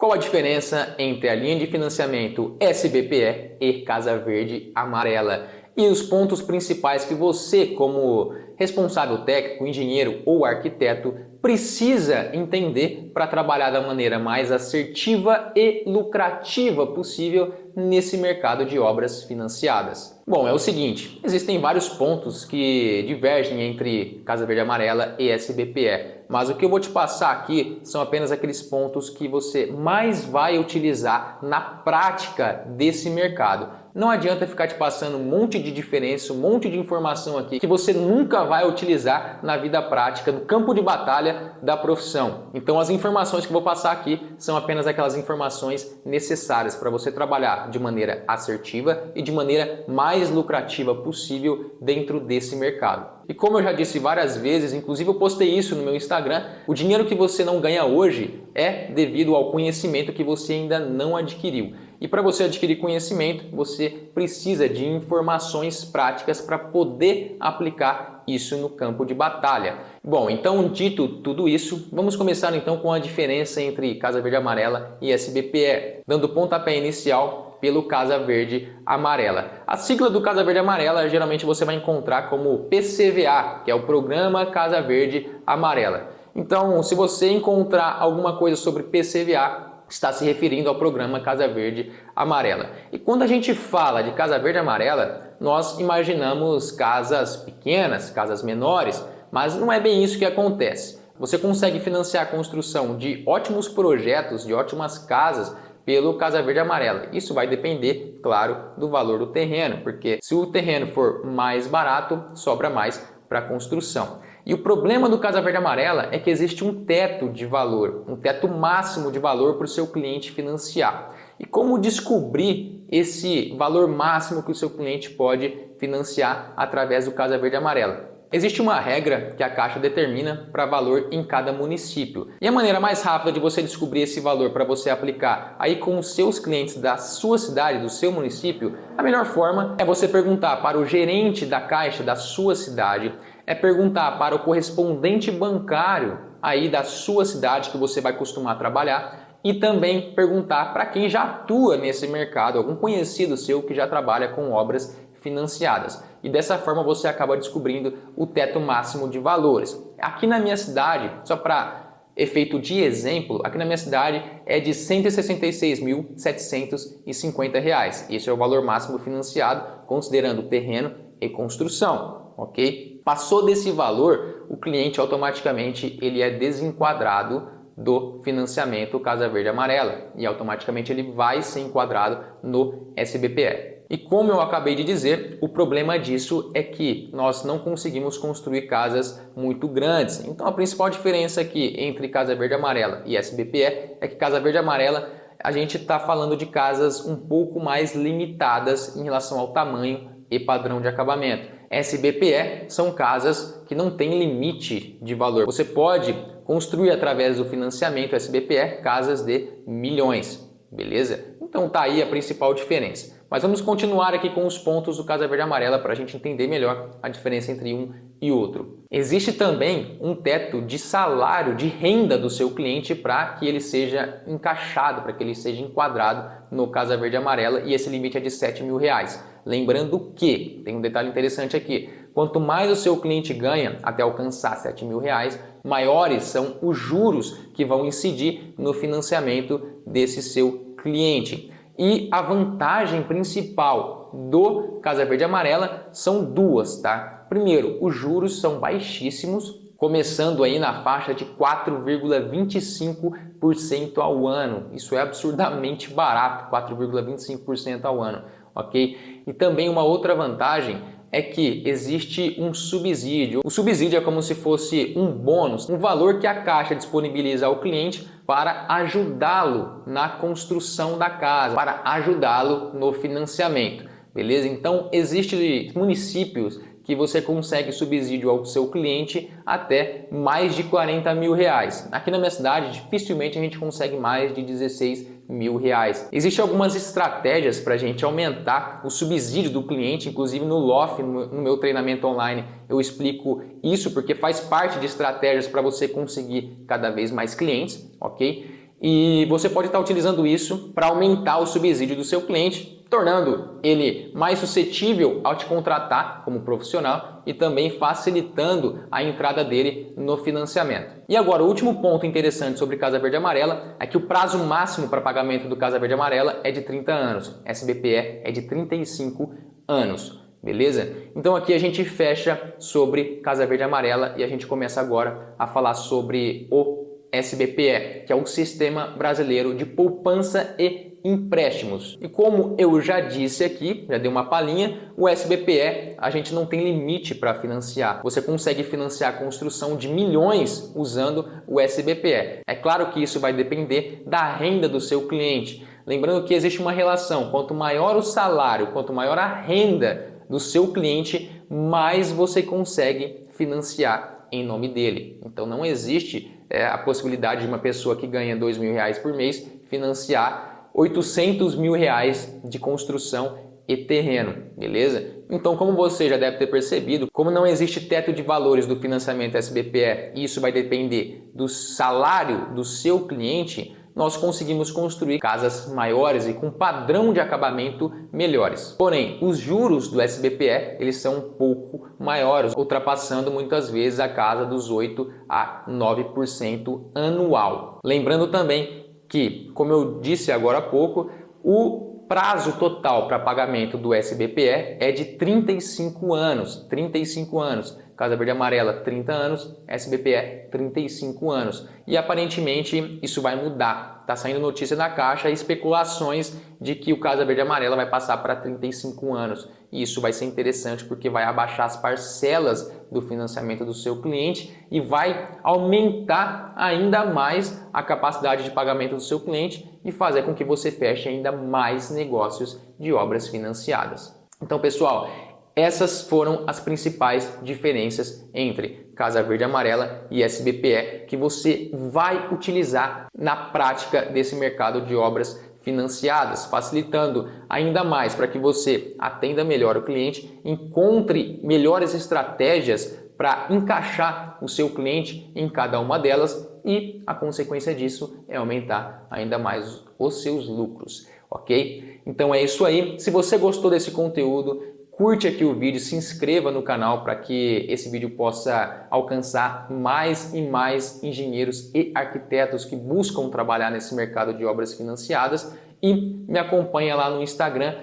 Qual a diferença entre a linha de financiamento SBPE e Casa Verde Amarela? E os pontos principais que você, como responsável técnico, engenheiro ou arquiteto, precisa entender para trabalhar da maneira mais assertiva e lucrativa possível nesse mercado de obras financiadas. Bom, é o seguinte, existem vários pontos que divergem entre Casa Verde Amarela e SBPE, mas o que eu vou te passar aqui são apenas aqueles pontos que você mais vai utilizar na prática desse mercado. Não adianta ficar te passando um monte de diferença, um monte de informação aqui que você nunca vai utilizar na vida prática, no campo de batalha da profissão. Então as informações que eu vou passar aqui são apenas aquelas informações necessárias para você trabalhar de maneira assertiva e de maneira mais lucrativa possível dentro desse mercado. E como eu já disse várias vezes, inclusive eu postei isso no meu Instagram, o dinheiro que você não ganha hoje é devido ao conhecimento que você ainda não adquiriu. E para você adquirir conhecimento, você precisa de informações práticas para poder aplicar isso no campo de batalha. Bom, então dito tudo isso, vamos começar então com a diferença entre Casa Verde Amarela e SBPE, dando pontapé inicial pelo Casa Verde Amarela. A sigla do Casa Verde Amarela geralmente você vai encontrar como PCVA, que é o Programa Casa Verde Amarela. Então, se você encontrar alguma coisa sobre PCVA, está se referindo ao programa Casa Verde Amarela. E quando a gente fala de Casa Verde Amarela, nós imaginamos casas pequenas, casas menores, mas não é bem isso que acontece. Você consegue financiar a construção de ótimos projetos, de ótimas casas, pelo Casa Verde Amarela. Isso vai depender, claro, do valor do terreno, porque se o terreno for mais barato, sobra mais para a construção. E o problema do Casa Verde Amarela é que existe um teto de valor, um teto máximo de valor para o seu cliente financiar. E como descobrir esse valor máximo que o seu cliente pode financiar através do Casa Verde Amarela? Existe uma regra que a Caixa determina para valor em cada município. E a maneira mais rápida de você descobrir esse valor para você aplicar aí com os seus clientes da sua cidade, do seu município, a melhor forma é você perguntar para o gerente da Caixa da sua cidade, é perguntar para o correspondente bancário aí da sua cidade que você vai costumar trabalhar e também perguntar para quem já atua nesse mercado, algum conhecido seu que já trabalha com obras financiadas. E dessa forma você acaba descobrindo o teto máximo de valores. Aqui na minha cidade, só para efeito de exemplo, aqui na minha cidade é de R$ 166.750. Esse é o valor máximo financiado, considerando terreno e construção, ok? Passou desse valor, o cliente automaticamente ele é desenquadrado do financiamento Casa Verde Amarela e automaticamente ele vai ser enquadrado no SBPE. E como eu acabei de dizer, o problema disso é que nós não conseguimos construir casas muito grandes. Então a principal diferença aqui entre Casa Verde Amarela e SBPE é que Casa Verde Amarela a gente está falando de casas um pouco mais limitadas em relação ao tamanho e padrão de acabamento. SBPE são casas que não têm limite de valor. Você pode construir através do financiamento SBPE casas de milhões, beleza? Então tá aí a principal diferença. Mas vamos continuar aqui com os pontos do Casa Verde Amarela para a gente entender melhor a diferença entre um e outro. Existe também um teto de salário, de renda do seu cliente para que ele seja encaixado, para que ele seja enquadrado no Casa Verde Amarela e esse limite é de R$ 7.000. Lembrando que, tem um detalhe interessante aqui, quanto mais o seu cliente ganha até alcançar R$ 7.000, maiores são os juros que vão incidir no financiamento desse seu cliente. E a vantagem principal do Casa Verde Amarela são duas, tá? Primeiro, os juros são baixíssimos, começando aí na faixa de 4,25% ao ano. Isso é absurdamente barato, 4,25% ao ano, ok? E também uma outra vantagem é que existe um subsídio. O subsídio é como se fosse um bônus, um valor que a Caixa disponibiliza ao cliente para ajudá-lo na construção da casa, para ajudá-lo no financiamento, beleza? Então, existem municípios que você consegue subsídio ao seu cliente até mais de R$ 40.000. Aqui na minha cidade, dificilmente a gente consegue mais de R$ 16.000. Existem algumas estratégias para a gente aumentar o subsídio do cliente, inclusive no LOF, no meu treinamento online, eu explico isso porque faz parte de estratégias para você conseguir cada vez mais clientes, ok? e você pode estar utilizando isso para aumentar o subsídio do seu cliente, tornando ele mais suscetível ao te contratar como profissional e também facilitando a entrada dele no financiamento. E agora, o último ponto interessante sobre Casa Verde Amarela é que o prazo máximo para pagamento do Casa Verde Amarela é de 30 anos, SBPE é de 35 anos. Beleza? Então aqui a gente fecha sobre Casa Verde Amarela e a gente começa agora a falar sobre o SBPE, que é o Sistema Brasileiro de Poupança e Empréstimos. E como eu já disse aqui, já dei uma palhinha, o SBPE a gente não tem limite para financiar. Você consegue financiar a construção de milhões usando o SBPE. É claro que isso vai depender da renda do seu cliente. Lembrando que existe uma relação, quanto maior o salário, quanto maior a renda do seu cliente, mais você consegue financiar em nome dele. Então não existe a possibilidade de uma pessoa que ganha R$2.000 por mês financiar R$800.000 de construção e terreno, beleza? Então, como você já deve ter percebido, como não existe teto de valores do financiamento SBPE e isso vai depender do salário do seu cliente, nós conseguimos construir casas maiores e com padrão de acabamento melhores. Porém, os juros do SBPE eles são um pouco maiores, ultrapassando muitas vezes a casa dos 8 a 9% anual. Lembrando também que, como eu disse agora há pouco, o prazo total para pagamento do SBPE é de 35 anos. 35 anos. Casa Verde Amarela, 30 anos, SBPE, 35 anos. E aparentemente isso vai mudar. Está saindo notícia da Caixa e especulações de que o Casa Verde Amarela vai passar para 35 anos. E isso vai ser interessante porque vai abaixar as parcelas do financiamento do seu cliente e vai aumentar ainda mais a capacidade de pagamento do seu cliente e fazer com que você feche ainda mais negócios de obras financiadas. Então, pessoal, essas foram as principais diferenças entre Casa Verde Amarela e SBPE que você vai utilizar na prática desse mercado de obras financiadas, facilitando ainda mais para que você atenda melhor o cliente, encontre melhores estratégias para encaixar o seu cliente em cada uma delas e a consequência disso é aumentar ainda mais os seus lucros, ok? Então é isso aí. Se você gostou desse conteúdo, curte aqui o vídeo, se inscreva no canal para que esse vídeo possa alcançar mais e mais engenheiros e arquitetos que buscam trabalhar nesse mercado de obras financiadas e me acompanha lá no Instagram,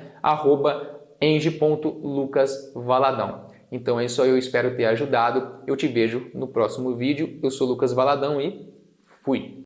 @eng.lucasvaladão. Então é isso aí, eu espero ter ajudado. Eu te vejo no próximo vídeo. Eu sou Lucas Valadão e fui!